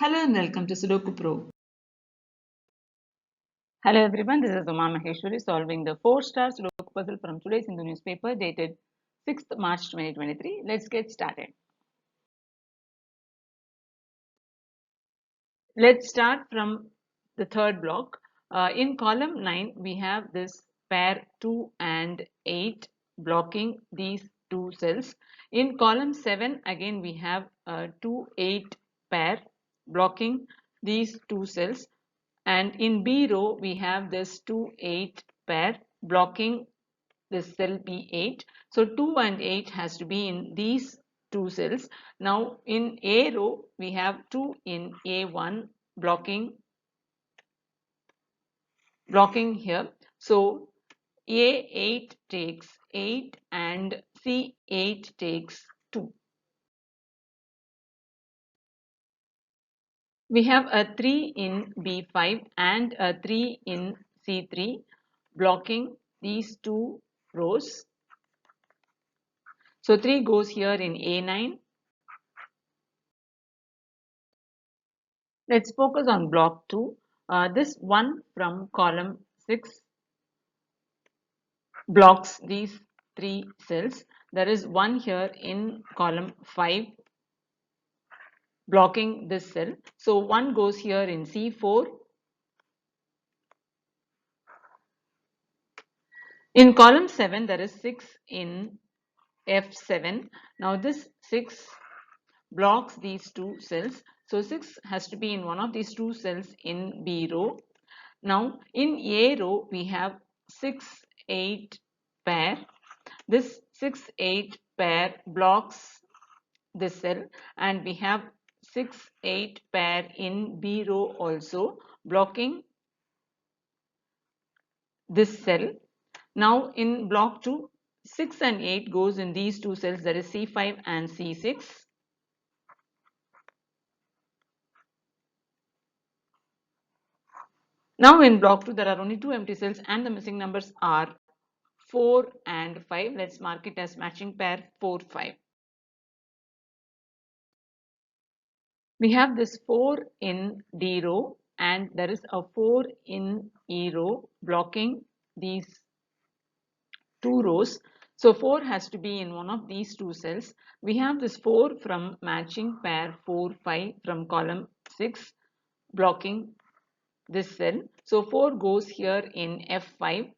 Hello and welcome to Sudoku Pro. Hello everyone, this is Uma Maheshwari solving the 4-star Sudoku puzzle from today's Hindu newspaper dated 6th March 2023. Let's get started. Let's start from the third block. In column 9, we have this pair 2 and 8 blocking these two cells. In column 7, again we have a 2, 8 pair blocking these two cells. And in B row, we have this 2, 8 pair blocking this cell B8. So 2 and 8 has to be in these two cells. Now in A row, we have 2 in A1 blocking here. So A8 takes 8 and C8 takes 2. We have a 3 in B5 and a 3 in C3 blocking these two rows. So 3 goes here in A9. Let's focus on block 2. This one from column 6 blocks these three cells. There is one here in column 5 blocking this cell. So one goes here in C4. In column 7, there is 6 in F7. Now this 6 blocks these two cells. So 6 has to be in one of these two cells in B row. Now in A row, we have 6, 8 pair. This 6, 8 pair blocks this cell, and we have 6, 8 pair in B row also blocking this cell. Now in block 2, 6 and 8 goes in these two cells, that is C5 and C6. Now in block 2, there are only two empty cells and the missing numbers are 4 and 5. Let's mark it as matching pair 4, 5. We have this 4 in D row and there is a 4 in E row blocking these two rows. So 4 has to be in one of these two cells. We have this 4 from matching pair 4, 5 from column 6 blocking this cell. So 4 goes here in F5.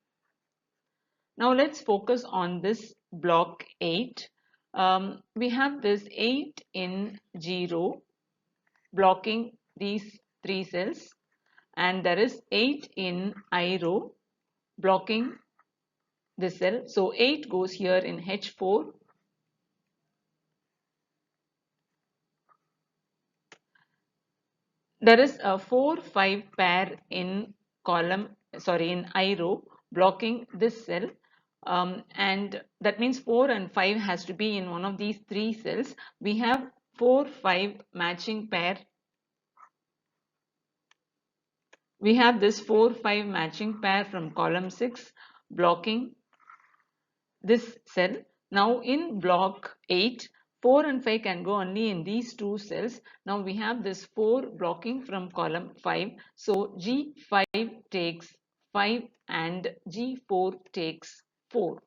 Now let's focus on this block 8. We have this 8 in G row blocking these three cells, and there is 8 in I row blocking this cell. So 8 goes here in H4. There is a 4, 5 pair in in I row blocking this cell. And that means 4 and 5 has to be in one of these three cells. We have 4, 5 matching pair. We have this 4, 5 matching pair from column 6 blocking this cell. Now in block 8, 4 and 5 can go only in these two cells. Now we have this 4 blocking from column 5. So G5 takes 5 and G4 takes 4.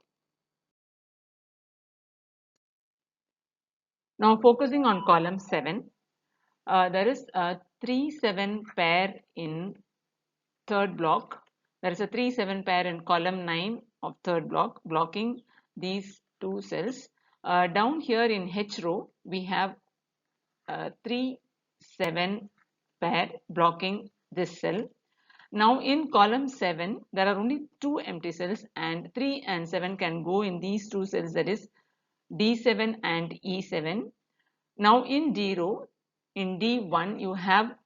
Now focusing on column 7, there is a 3, 7 pair in third block. There is a 3, 7 pair in column 9 of third block blocking these two cells. Down here in H row, we have 3, 7 pair blocking this cell. Now in column 7, there are only two empty cells and 3 and 7 can go in these two cells, that is D7 and E7. Now in D row, in D1, you have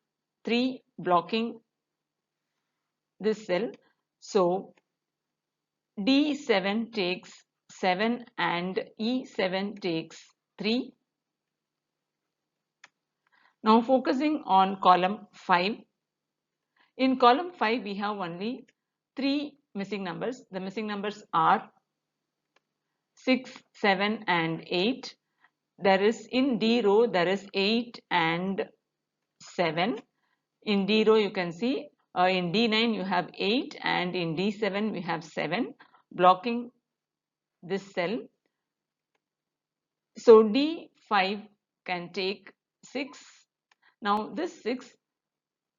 3 blocking this cell. So D7 takes 7 and E7 takes 3. Now focusing on column 5. In column 5, we have only 3 missing numbers. The missing numbers are 6, 7 and 8. There is in D row, there is 8 and 7. In D row you can see in D9 you have 8 and in D7 we have 7 blocking this cell. So D5 can take 6. Now this 6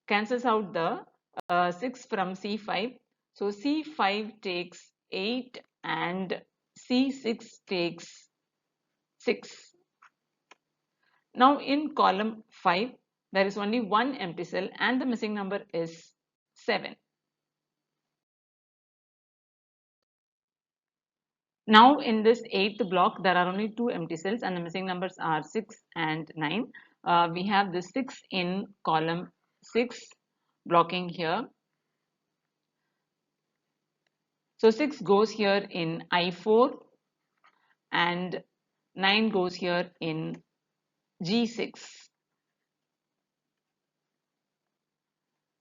cancels out the 6 from C5. So C5 takes 8 and C6 takes 6. Now in column 5 there is only one empty cell and the missing number is 7. Now in this 8th block there are only two empty cells and the missing numbers are 6 and 9. We have the 6 in column 6 blocking here. So 6 goes here in I4 and 9 goes here in G6.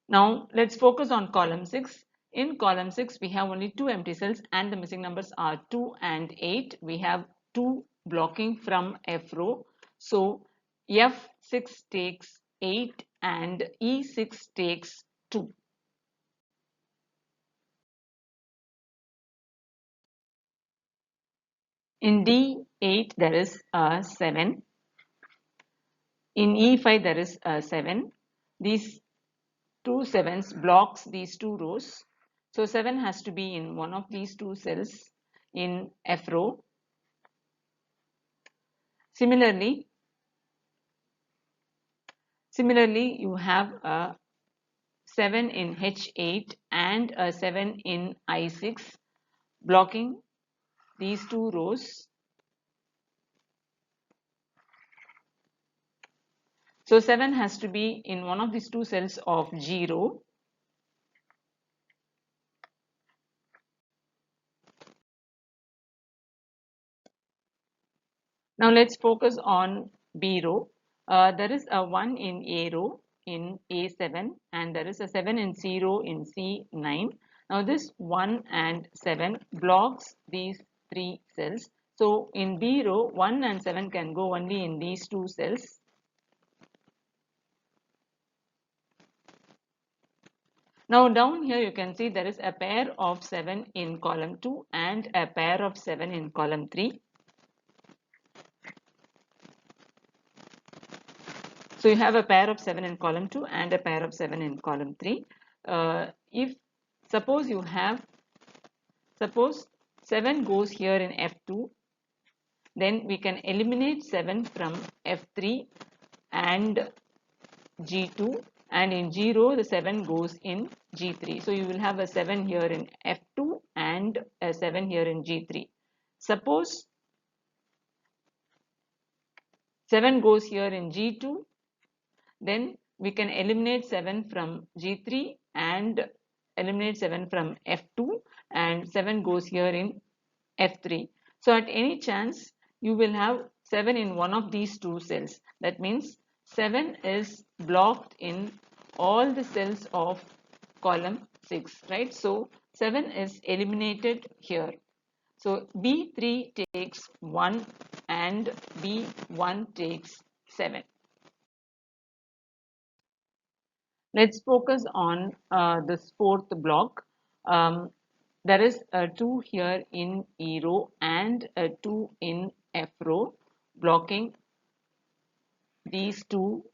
Now let's focus on column 6. In column 6 we have only two empty cells and the missing numbers are 2 and 8. We have 2 blocking from F row. So F6 takes 8 and E6 takes 2. In D8 there is 7. In E5 there is 7. These two sevens blocks these two rows. So 7 has to be in one of these two cells in F row. Similarly, you have a 7 in H8 and a 7 in I6 blocking these two rows. So 7 has to be in one of these two cells of G row. Now let's focus on B row. There is a 1 in A row in A7 and there is a 7 in C row in C9. Now this 1 and 7 blocks these three cells. So in B row 1 and 7 can go only in these two cells. Now down here you can see there is a pair of 7 in column 2 and a pair of 7 in column 3. So you have a pair of 7 in column 2 and a pair of 7 in column 3. If suppose 7 goes here in F2, then we can eliminate 7 from F3 and G2, and in G row the 7 goes in G3. So you will have a 7 here in F2 and a 7 here in G3. Suppose 7 goes here in G2, then we can eliminate 7 from G3 and eliminate 7 from F2 and 7 goes here in F3. So at any chance you will have 7 in one of these two cells. That means 7 is blocked in all the cells of column 6, right? So 7 is eliminated here. So B3 takes 1 and B1 takes 7. Let's focus on this fourth block. There is a 2 here in E row and a 2 in F row blocking these two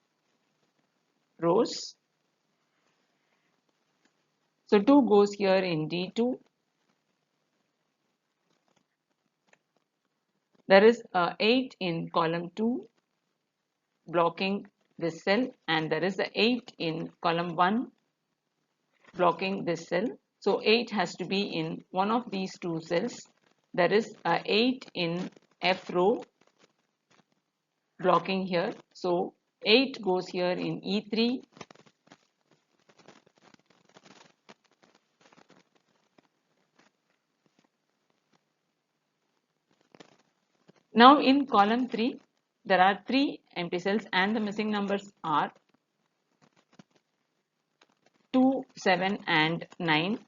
rows. So 2 goes here in D2. There is a 8 in column 2 blocking this cell and there is a 8 in column 1 blocking this cell. So 8 has to be in one of these two cells. There is a 8 in F row blocking here. So 8 goes here in E3. Now in column 3 there are 3 empty cells and the missing numbers are 2, 7 and 9.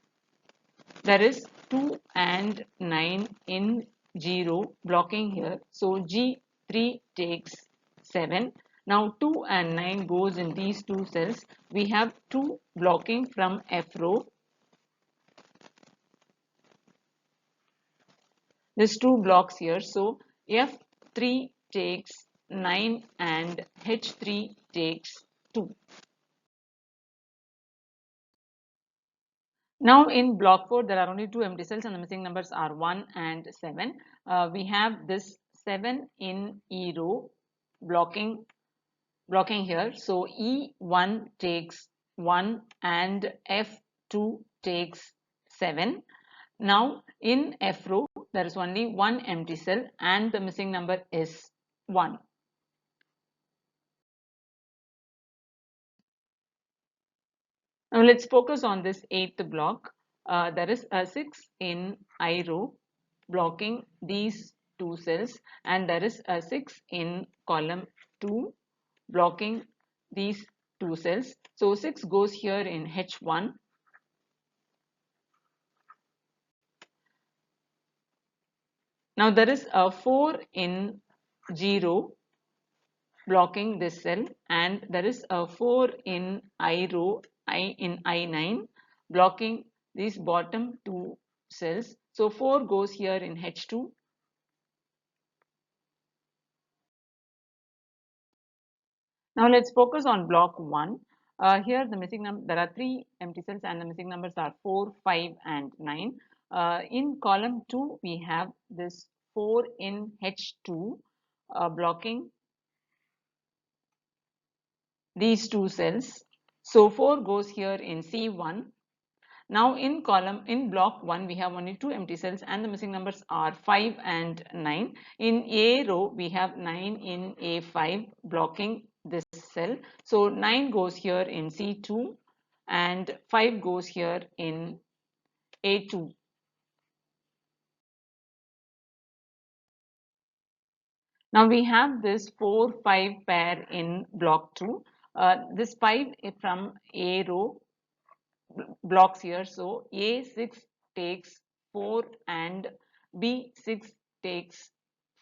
There is 2 and 9 in G row blocking here. So G3 takes 7. Now 2 and 9 goes in these two cells. We have 2 blocking from F row. There's 2 blocks here. So F3 takes 9 and H3 takes 2. Now in block 4 there are only 2 empty cells and the missing numbers are 1 and 7. We have this 7 in E row blocking here. So E1 takes 1 and F2 takes 7. Now in F row there is only one empty cell and the missing number is 1. Now let's focus on this 8th block. There is a 6 in I row blocking these two cells and there is a 6 in column 2 blocking these two cells. So 6 goes here in H1. Now there is a 4 in 0 blocking this cell and there is a 4 in I row in I9 blocking these bottom two cells. So 4 goes here in H2. Now let's focus on block 1. Here the missing number, there are 3 empty cells and the missing numbers are 4, 5 and 9. In column 2 we have this 4 in H2 blocking these two cells. So 4 goes here in C1. Now in block 1 we have only 2 empty cells and the missing numbers are 5 and 9. In A row we have 9 in A5 blocking this cell. So 9 goes here in C2 and 5 goes here in A2. Now we have this 4 5 pair in block 2. This 5 from A row blocks here. So A6 takes 4 and B6 takes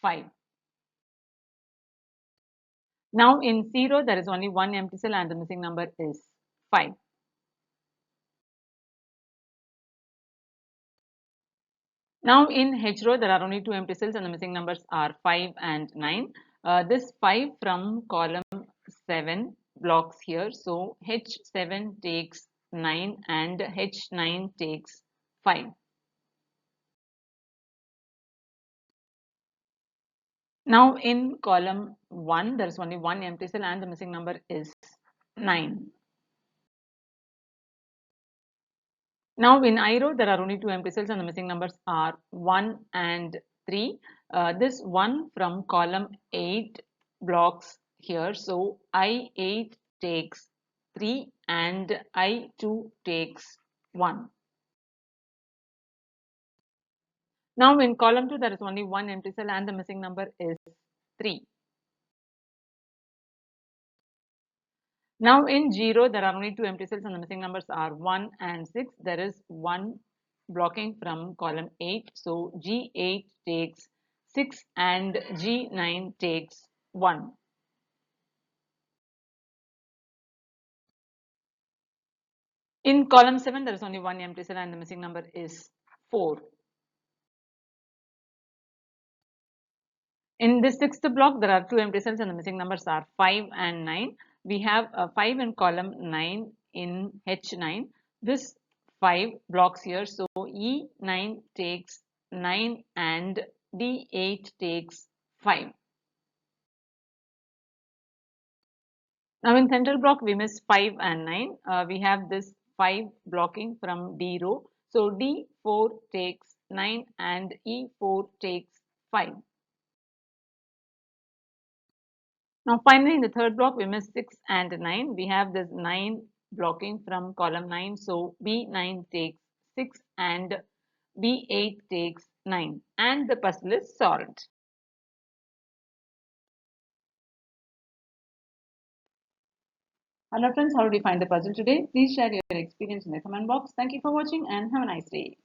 5. Now in 0 there is only one empty cell and the missing number is 5. Now in H row there are only 2 empty cells and the missing numbers are 5 and 9. This 5 from column 7 blocks here. So H7 takes 9 and H9 takes 5. Now in column 1 there is only one empty cell and the missing number is 9. Now in I row there are only 2 empty cells and the missing numbers are 1 and 3. This 1 from column 8 blocks here. So I8 takes 3 and I2 takes 1. Now in column 2 there is only one empty cell and the missing number is 3. Now in 0 there are only 2 empty cells and the missing numbers are 1 and 6. There is 1 blocking from column 8. So G8 takes 6 and G9 takes 1. In column 7 there is only one empty cell and the missing number is 4. In this 6th block there are 2 empty cells and the missing numbers are 5 and 9. We have a 5 in column 9 in H9. This 5 blocks here. So E9 takes 9 and D8 takes 5. Now in central block we miss 5 and 9. We have this 5 blocking from D row. So D4 takes 9 and E4 takes 5. Now finally in the third block we miss 6 and 9. We have this 9 blocking from column 9. So B9 takes 6 and B8 takes 9 and the puzzle is solved. Hello friends, how did you find the puzzle today? Please share your experience in the comment box. Thank you for watching and have a nice day.